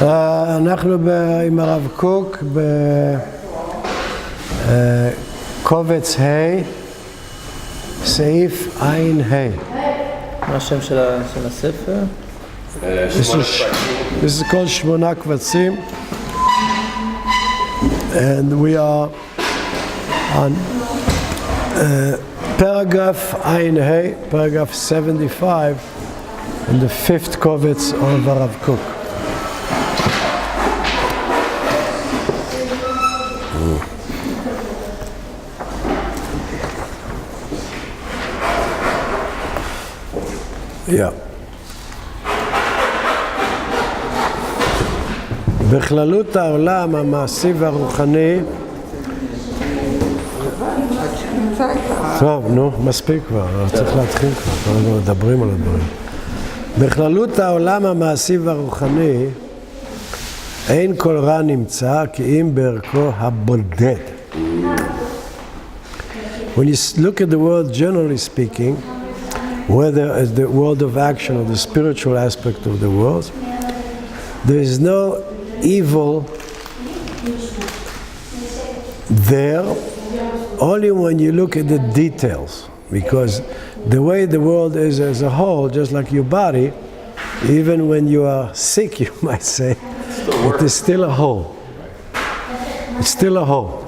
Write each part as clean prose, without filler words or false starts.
אנחנו עם הרב קוק בקובץ ה' סעיף עין ה'. מה השם של הספר? This is called Shmoneh Kvatzim, and we are on paragraph Ayin Hey, paragraph 75, in the fifth Kvetz of Rav Kook. Yeah. בכללות העולם המעשי והרוחני. טוב, נו, מספיק כבר, צריך להתחיל כבר, אנחנו מדברים על הדברים. בכללות העולם המעשי והרוחני אין כל רע נמצא כי אם בערכו הבודד. When you look at the world generally speaking, whether as the world of action or the spiritual aspect of the world, there is no evil there, only when you look at the details, because the way the world is as a whole, just like your body, even when you are sick, you might say, it is still a whole. It's still a whole.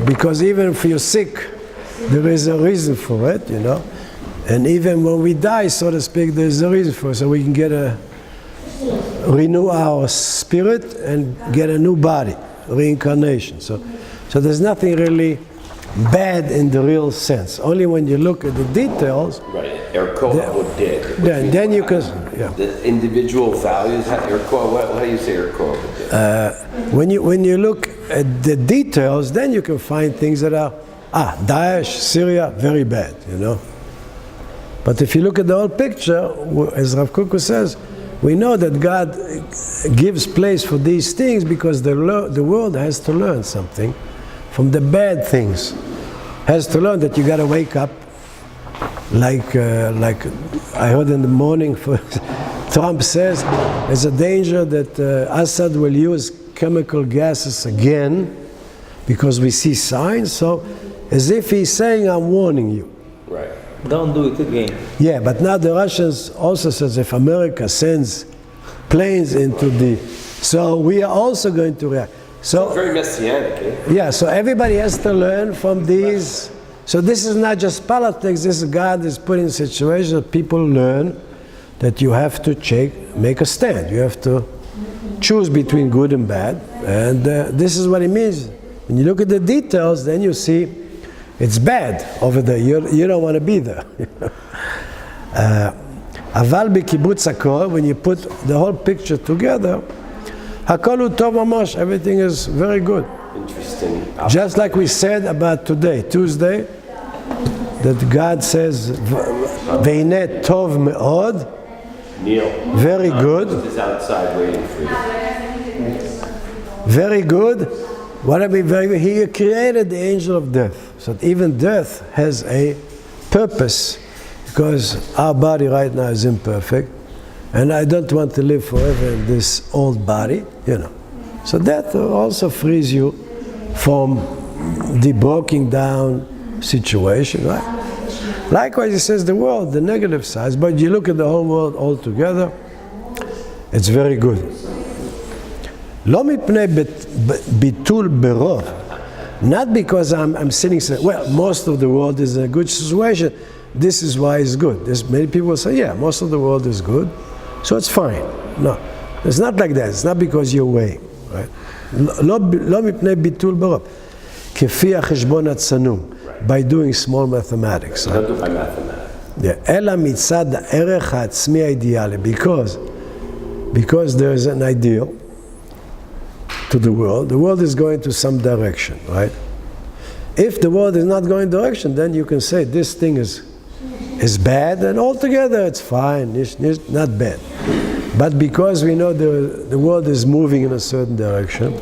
Because even if you're sick, there is a reason for it, you know. And even when we die, so to speak, there's a reason for it, so we can renew our spirit and get a new body, reincarnation. So there's nothing really bad in the real sense. Only when you look at the details, right? Then you can, yeah. The individual values. How do you say when you look at the details, then you can find things that are Daesh, Syria, very bad, you know. But if you look at the whole picture, as Rav Kook says, we know that God gives place for these things because the world has to learn something from the bad things. Has to learn that you got to wake up, like I heard in the morning. Trump says there's a danger that Assad will use chemical gases again because we see signs. So, as if he's saying, "I'm warning you." Right. Don't do it again. Yeah, but now the Russians also says if America sends planes into so we are also going to react. So very messianic, eh? Yeah, so everybody has to learn from these. So this is not just politics, this is God is putting in situations that people learn that you have to make a stand. You have to choose between good and bad. And this is what it means. When you look at the details, then you see it's bad over there. You don't want to be there. Aval b'kibbutz hakol, when you put the whole picture together, hakol hu tov mamash, everything is very good. Interesting. Just like we said about today, Tuesday, that God says, ve'ineh tov me'od, Neil. Very good. Is outside waiting for you. Very good. What I mean, very good. He created the angel of death. So that even death has a purpose, because our body right now is imperfect, and I don't want to live forever in this old body, you know. So that also frees you from the broken down situation, right? Likewise, he says the world, the negative sides, but you look at the whole world altogether, it's very good. לא מפני ביטול ברוב, not because I'm sitting saying, well, most of the world is in a good situation, this is why it's good. Many people say, yeah, most of the world is good, so it's fine. No, it's not like that. It's not because you're weighing, right? לא מפני ביטול ברוב, כפי החשבון הצנום, by doing small mathematics. Right? Don't do my mathematics. Yeah. אלא מצד הערך העצמי האידיאלי, because there is an ideal to the world is going to some direction, right? If the world is not going direction, then you can say this thing is bad, and altogether it's fine, it's not bad. But because we know the world is moving in a certain direction,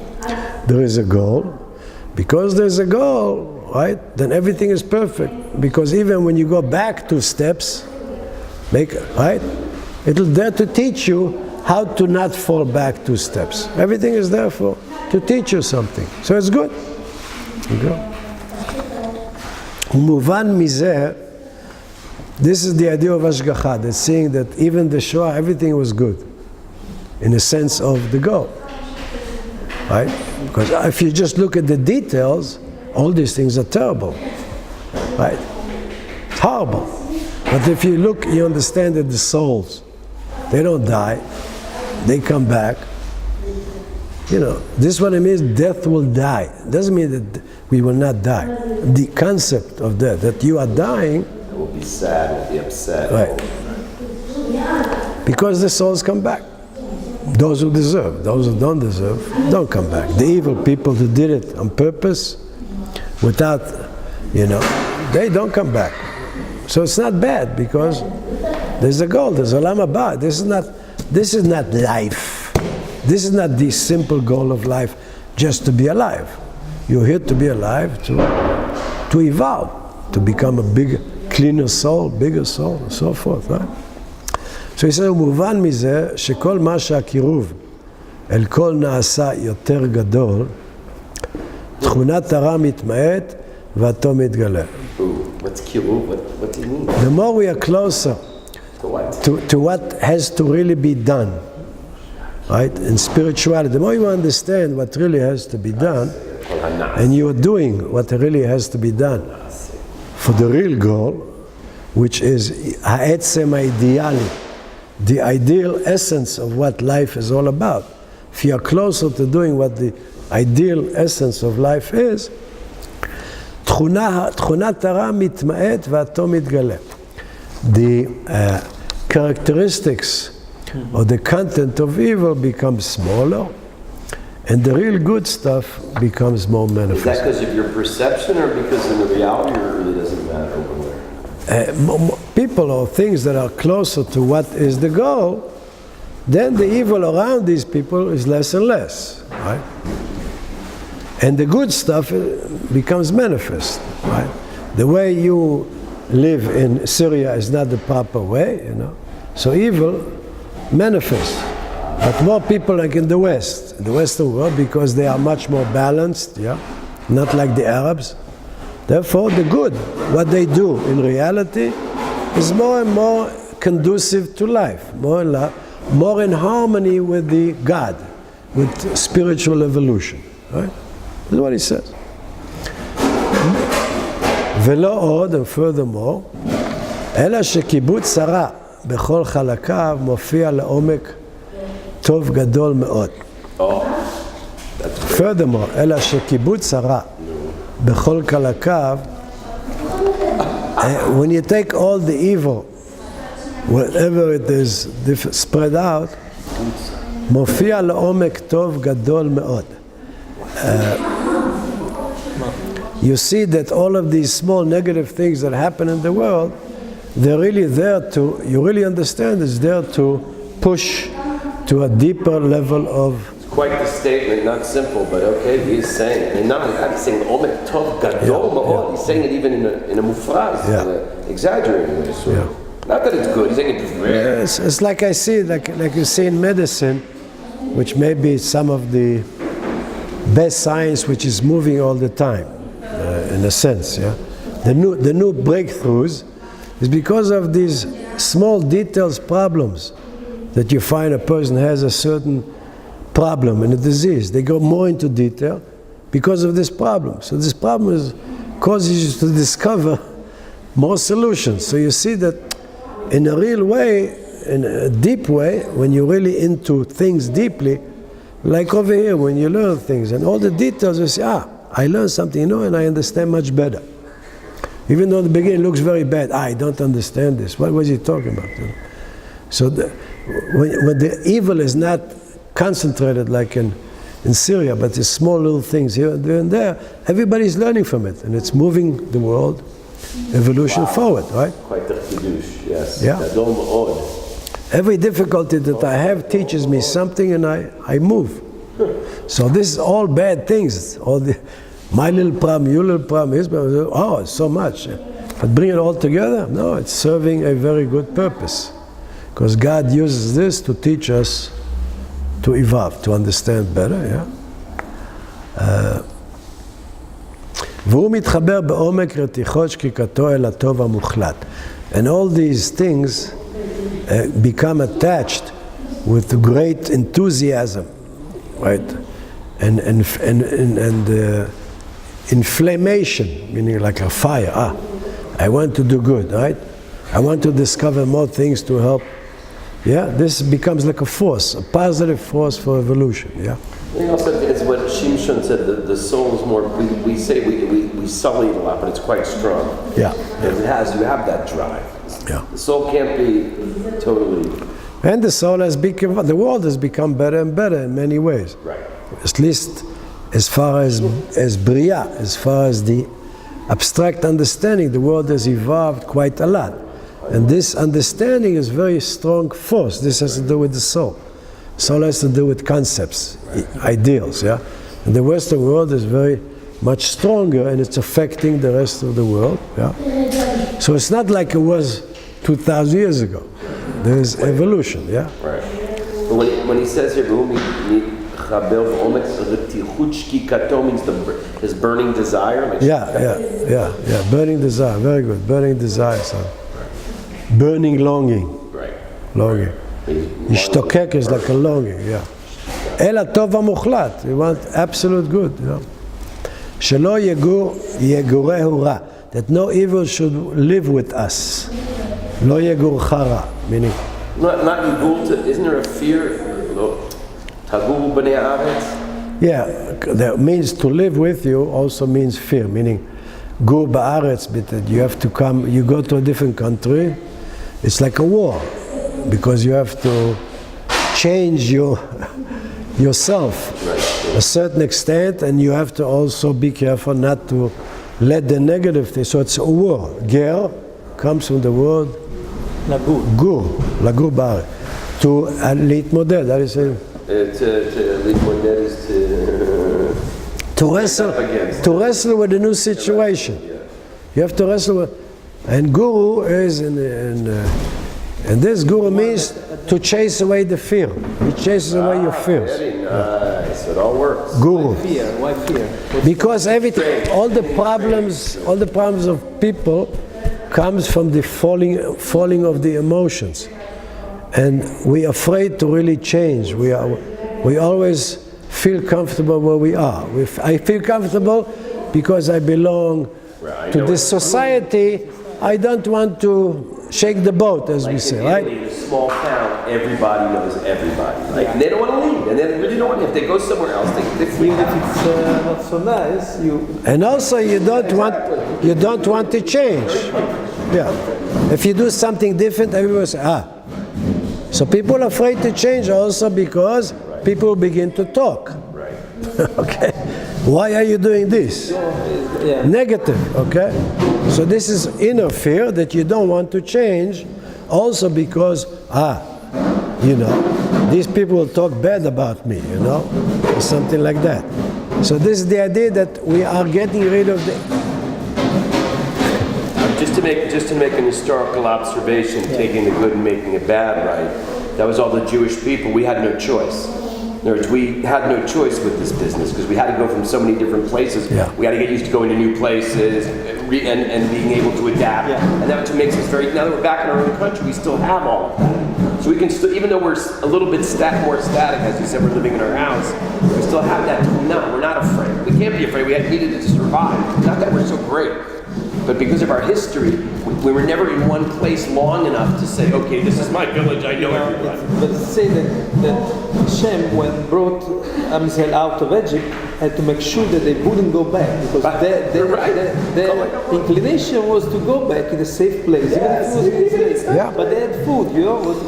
there is a goal. Because there's a goal, right, then everything is perfect. Because even when you go back 2 steps, right, it'll dare to teach you how to not fall back 2 steps. Everything is there to teach you something. So it's good. Muvan mizeh, this is the idea of Ashgacha, that's saying that even the Shoah, everything was good, in the sense of the goal. Right? Because if you just look at the details, all these things are terrible. Right? It's horrible. But if you look, you understand that the souls, they don't die, they come back. You know, this is what it means, death will die. It doesn't mean that we will not die. The concept of death, that you are dying. We'll be sad, we'll be upset. Right. Because the souls come back. Those who deserve, those who don't deserve, don't come back. The evil people who did it on purpose, without, they don't come back. So it's not bad, because there's a goal, there's Olam Haba. This is not life. This is not the simple goal of life, just to be alive. You're here to be alive, to evolve, to become a bigger, cleaner soul, bigger soul, and so forth, right? So he says, מובן מזה שכל מה שהקירוב אל כל נעשה יותר גדול, תכונת הרע מתמעט והטוב מתגלה. What's kiruv? What do you mean? The more we are closer To what? to what has to really be done, right, in spirituality, the more you understand what really has to be done, and you are doing what really has to be done for the real goal, which is ha'etzem ha'idiyali, the ideal essence of what life is all about. If you are closer to doing what the ideal essence of life is, תכונת הרע מתמעט והטוב מתגלה. The characteristics or the content of evil becomes smaller, and the real good stuff becomes more manifest. Is that because of your perception, or because in the reality it really doesn't matter where? People or things that are closer to what is the goal, then the evil around these people is less and less, right? And the good stuff becomes manifest, right? The way you live in Syria is not the proper way, So evil manifests. But more people like in the Western world, because they are much more balanced, not like the Arabs. Therefore, the good, what they do in reality, is more and more conducive to life, more in harmony with the God, with spiritual evolution, right? That's what he says. ולא עוד, and furthermore, אלא שקיבוץ הרע בכל חלקיו מופיע לעומק טוב גדול מאוד. Furthermore, אלא שקיבוץ הרע בכל חלקיו, when you take all the evil, whatever it is spread out, מופיע לעומק טוב גדול מאוד. You see that all of these small negative things that happen in the world, they're really there to, you really understand, it's there to push to a deeper level of... It's quite the statement, not simple, but okay, he's saying, and not he's saying Omek Tov Gadol Ma'od, he's saying it even in a mufraz, exaggerating way. So not that it's good, he's saying it's rare. It's like I see, like you see in medicine, which may be some of the best science which is moving all the time, in a sense, The new breakthroughs is because of these small details problems that you find a person has a certain problem in a disease. They go more into detail because of this problem. So this problem causes you to discover more solutions. So you see that in a real way, in a deep way, when you're really into things deeply, like over here, when you learn things and all the details, you say, I learned something, and I understand much better. Even though in the beginning it looks very bad, I don't understand this. What was he talking about? So when the evil is not concentrated like in Syria, but it's small little things here and there, everybody's learning from it, and it's moving the world, evolution forward, right? Quite the chidush, yes. Yeah. Gadol Ma'od. Every difficulty that I have teaches me something, and I move. So this is all bad things. My little problem, your little problem, his problem. It's so much. But bring it all together? No, it's serving a very good purpose. Because God uses this to teach us to evolve, to understand better, yeah? והוא מתחבר בעומק רתיחות שקיקתו אל הטוב המוחלט. And all these things become attached with great enthusiasm, right? And inflammation, meaning like a fire. I want to do good, right? I want to discover more things to help. Yeah, this becomes like a force, a positive force for evolution. Yeah. And also, it's what Shimshon said. The soul is more. We say we sully it a lot, but it's quite strong. Yeah. Because you have that drive. Yeah. The soul can't be totally. And the soul has become. The world has become better and better in many ways. Right. At least, as far as Bria, as far as the abstract understanding, the world has evolved quite a lot. And this understanding is very strong force. This has to do with the soul. Soul has to do with concepts, ideals, yeah? And the Western world is very much stronger and it's affecting the rest of the world, yeah? So it's not like it was 2,000 years ago. There is evolution, yeah? Right. But when he says here, means his burning desire? Like Yeah. Burning desire, very good. Burning desire, son. Burning longing. Right. Longing. Ishtokek is like a longing, yeah. El hatov hamuklat, we want absolute good, you know. Shelo yegurehu ra, that no evil should live with us. Lo yegur chara, meaning. Not yigul, isn't there a fear? Tagul b'nei haaretz? Yeah, that means to live with you also means fear, meaning gur ba'aretz, but you have to come, you go to a different country, it's like a war, because you have to change yourself a certain extent, and you have to also be careful not to let the negative thing, so it's a war. Ger comes from the word lagur ba'aretz, to להתמודד, how do you say? להתמודד is to wrestle with a new situation. You have to wrestle with, and guru is and this guru means to chase away the fear. He chases away your fears. Very nice. It all works. Guru. Why fear? Because everything, all the problems of people comes from the falling of the emotions, and we are afraid to really change. We always feel comfortable where we are. I feel comfortable because I belong to this society. I don't want to shake the boat, as we say, right? In a small town, everybody knows everybody. Like, and they don't want to leave, and they really don't want to. If they go somewhere else, they freak Even out. if it's not so nice, And also, you don't want to change. Yeah. If you do something different, everyone says, So people are afraid to change also because people begin to talk. Right. Okay. Why are you doing this? Negative, okay? So this is inner fear that you don't want to change, also because, these people will talk bad about me, or something like that. So this is the idea that we are getting rid of the... Just to make an historical observation, taking the good and making it bad, right? That was all the Jewish people. We had no choice. In other words, we had no choice with this business because we had to go from so many different places. Yeah. We had to get used to going to new places and being able to adapt. Yeah. And that's what makes us now that we're back in our own country, we still have all of that. So we can still, even though we're a little bit more static, as you said, we're living in our house, we still have that. No, we're not afraid. We can't be afraid. We needed it to survive. Not that we're so great, but because of our history, we were never in one place long enough to say, okay, this is my village, I know everybody. but say that Hashem, when brought Am Yisrael out of Egypt, had to make sure that they wouldn't go back, because their inclination was to go back in a safe place, even if it was enslaved. Yeah. But they had food,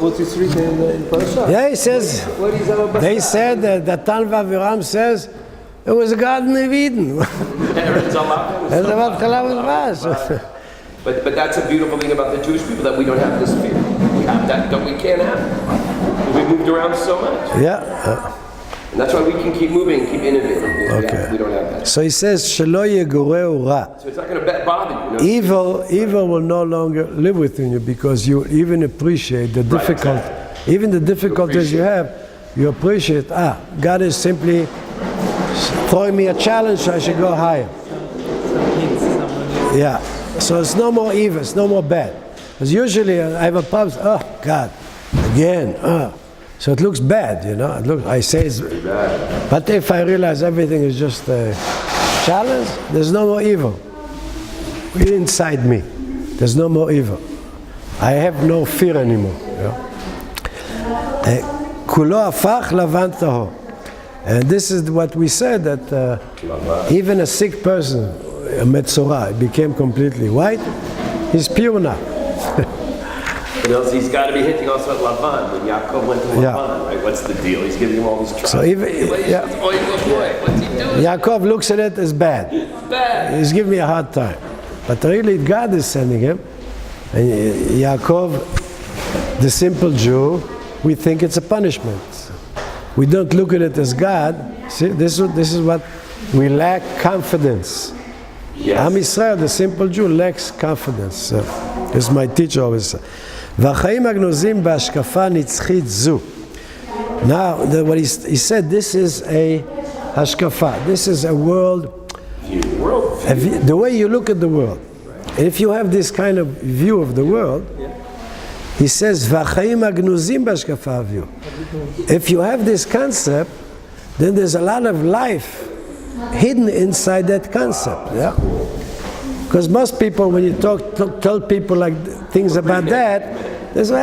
what is written in Parashah. Yeah, he says, What is our they said that Tan Vaviram says, it was a Garden of Eden. But that's a beautiful thing about the Jewish people, that we don't have this fear. We have that we can't have. We moved around so much. Yeah. And that's why we can keep moving, keep innovating. Okay. We don't have that. So he says, Shelo yegureu ra. So it's not going to bother you. Evil will no longer live within you because you even appreciate the difficult, even the difficulties you have. you appreciate, God is simply throwing me a challenge, so I should go higher. Yeah, so it's no more evil, it's no more bad. Because usually I have a problem, God, again, So it looks bad, I say it's bad. But if I realize everything is just a challenge, there's no more evil. Inside me, there's no more evil. I have no fear anymore. Kulo afach lavan tahor. And this is what we said, that even a sick person, a metzora, became completely white, he's pure now. He's got to be hitting also at Lavan. When Yaakov went to Lavan, right? What's the deal? He's giving him all these trials. So even, what's he doing? Yaakov looks at it as bad. He's giving me a hard time. But really God is sending him. And Yaakov, the simple Jew, we think it's a punishment. We don't look at it as God. See, this is what we lack confidence. Yes. Am Yisrael, the simple Jew, lacks confidence. As my teacher always said. והחיים הגנוזים בהשקפה נצחית זו. Now, what he said, this is a hashkafa. This is a world, the way you look at the world. And if you have this kind of view of the world, he says, והחיים הגנוזים בהשקפה view. If you have this concept, then there's a lot of life hidden inside that concept. Yeah? Because most people, when you tell people like things about that, they say,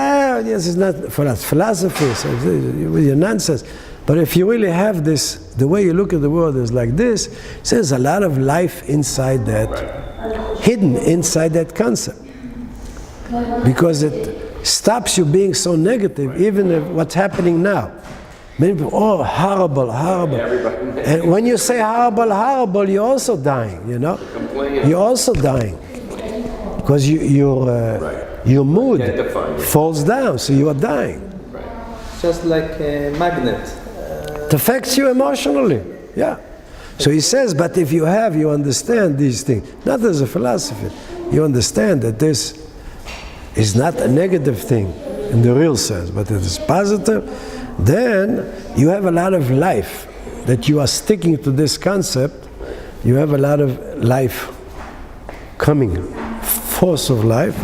yes, it's not for us, philosophy, so you're nonsense. But if you really have this, the way you look at the world is like this, there's a lot of life inside that, hidden inside that concept. Because it stops you being so negative, even if what's happening now. Many people, horrible, horrible. And when you say horrible, horrible, you're also dying, You're also dying. Because your mood falls down, so you are dying. Just like a magnet. It affects you emotionally, yeah. So he says, but if you understand these things, not as a philosophy, you understand that this is not a negative thing in the real sense, but it is positive, then you have a lot of life, that you are sticking to this concept, you have a lot of life coming, force of life,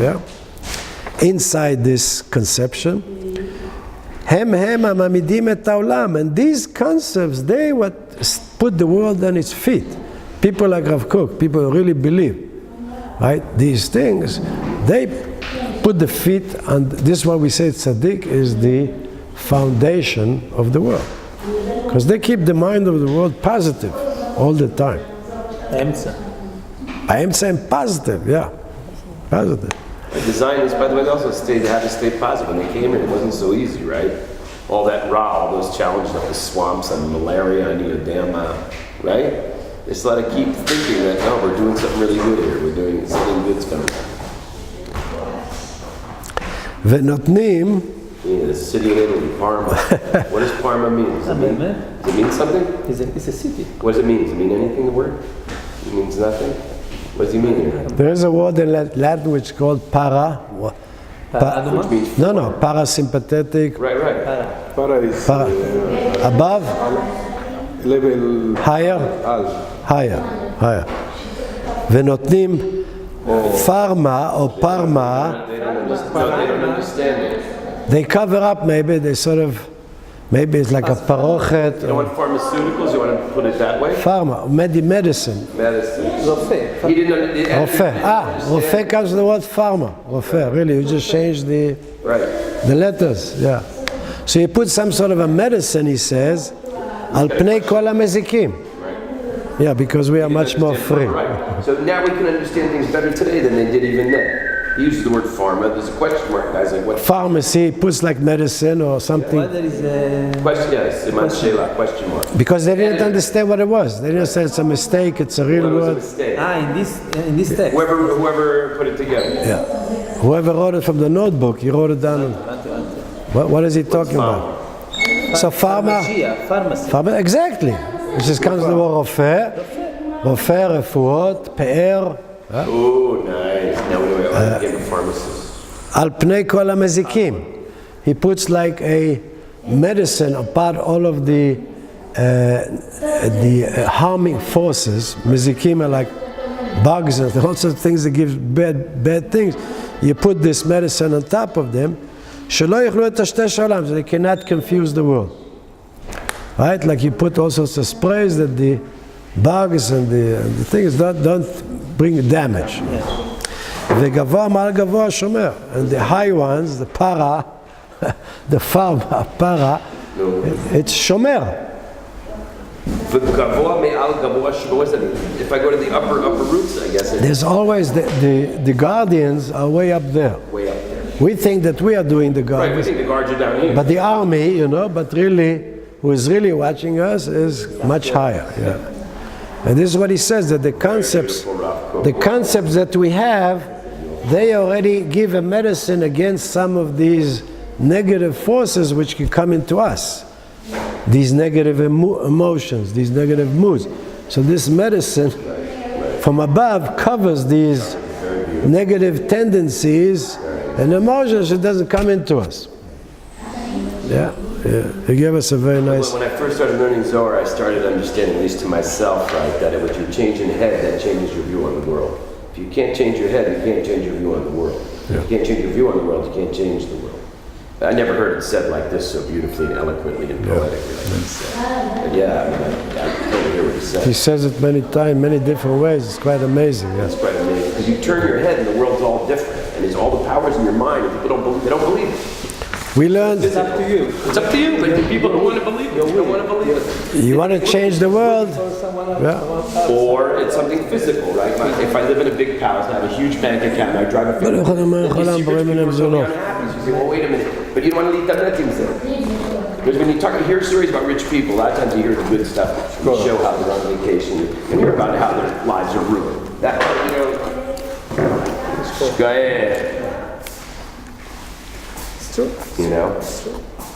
inside this conception. And these concepts, they what put the world on its feet. People like Rav Kook, people who really believe, right? These things, they put the feet on, this is why we say tzaddik is the foundation of the world. Because they keep the mind of the world positive all the time. I am saying positive, positive. The designers, by the way, they also had to stay positive. When they came in, it wasn't so easy, right? All that all those challenges of the swamps and malaria and Yodama, right? They still had to keep thinking that, no, we're doing something really good here. We're doing something good's coming. ונותנים the city in Italy, Parma. What does Parma mean? Does it mean something? It's a city. What does it mean? Does it mean anything, the word? It means nothing? What does he mean here? There is a word in Latin which is called para. Which means parasympathetic. Right. Para is above, level higher. ונותנים pharma or parma. They don't understand it. They cover up, maybe they maybe it's like a parochet. You don't want pharmaceuticals, you want to put it that way? Pharma, medicine. Medicine. Rofé. He didn't understand. Rofé comes from the word pharma. Rofé, really, you just change the letters, So you put some sort of a medicine, he says, al pnei kol hamezikim. Yeah, because we are much more free. Right. So now we can understand things better today than they did even then. He uses the word pharma. There's a question mark, guys. Like what? Pharmacy puts like medicine or something. There is a question. Yes, question mark. Because they didn't understand what it was. They didn't say it's a mistake. It's a real word. It was a mistake. In this text. Whoever put it together. Yeah. Whoever wrote it from the notebook, he wrote it down. What is he talking about? So pharmacy. Exactly. Which just comes from the word rofé, refuot, pe'er. Oh, nice. Now we know how to get a pharmacist. Al pnei kol hamezikim. He puts like a medicine apart all of the harming forces, mizikim are like bugs and all sorts of things that give bad things. You put this medicine on top of them, so they cannot confuse the world. Right? Like you put all sorts of sprays that the bugs and the things don't bring damage. And the high ones, the para, the farma, para, it's shomer. If I go to the upper roots, I guess. There's always the guardians are way up there. Way up there. We think that we are doing the guards. Right, we think the guards are down here. But the army, but really, who is really watching us is much higher. Yeah. And this is what he says, that the concepts that we have, they already give a medicine against some of these negative forces which can come into us. These negative emotions, these negative moods. So this medicine from above covers these negative tendencies and emotions that doesn't come into us. Yeah. He gave us a very nice... When I first started learning Zohar, I started understanding, at least to myself, right, that if you change in the head, that changes your view on the world. If you can't change your head, you can't change your view on the world. If you can't change your view on the world, you can't change the world. I never heard it said like this so beautifully and eloquently and poetically like this. I totally hear what he said. He says it many times, many different ways. It's quite amazing. It's quite amazing. Because you turn your head and the world's all different. And there's all the powers in your mind and people don't believe it. We learned... It's up to you. It's up to you, but the people don't want to believe it. Don't want to believe it. You want to change the world? Or it's something physical, right? If I live in a big house, I have a huge bank account, I drive a big car, people so unhappy. So you say, well, wait a minute, but you don't want to leave that things there. Because when you hear stories about rich people, a lot of times you hear the good stuff, you show how they're on vacation, and hear about how their lives are ruined. That, go ahead.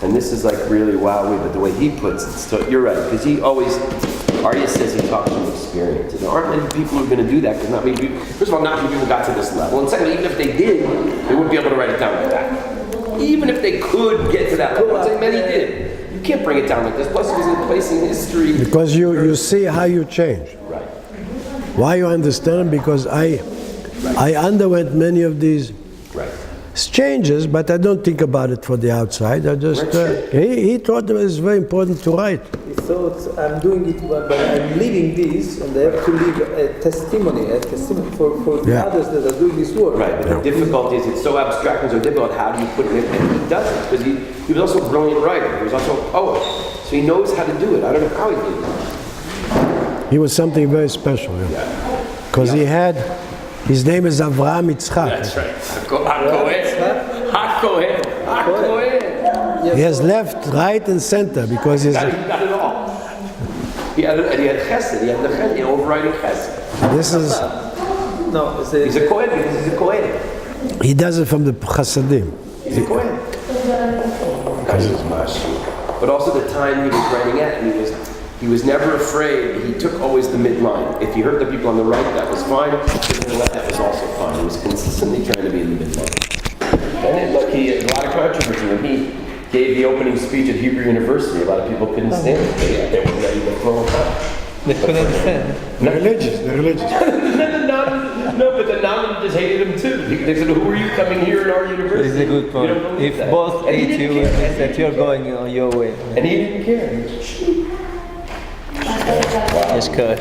And this is like really wow, but the way he puts it, so you're right, because Aryeh says he talks from experience. And there aren't many people who are going to do that, because not many people, first of all, not many people got to this level, and secondly, even if they did, they wouldn't be able to write it down like that. Even if they could get to that level, I'm saying many did. You can't bring it down like this, plus it was in place in history. Because you see how you change. Right. Why you understand? Because I underwent many of these changes, but I don't think about it for the outside. I just he thought it was very important to write. He thought, I'm doing it, but I'm living this, and I have to leave a testimony for the others that are doing this work. Right, but the difficulty is it's so abstract and so difficult. How do you put it in? And he does it because he was also a brilliant writer. He was also a poet, so he knows how to do it. I don't know how he did it. He was something very special, because he had. His name is Avraham Yitzchak. That's right. He has left, right, and center because he's. He got it all. He had chesed. He had the overriding chesed. This is. No, he's a Kohen. He's a Kohen. He does it from the Chassidim. He's a Kohen. But also the time he was writing at, and he was never afraid. He took always the midline. If he hurt the people on the right, that was fine. If he hurt the left, that was also fine. He was consistently trying to be in the midline. And look, he had a lot of controversy when he gave the opening speech at Hebrew University. A lot of people couldn't stand it. They were ready to throw him out. They couldn't stand. They're religious. No, but the non-religious hated him too. They said, "Who are you coming here in our university?" It's a good point. If that. both hate you, it means that you're going your way. And he didn't care. Yes, good.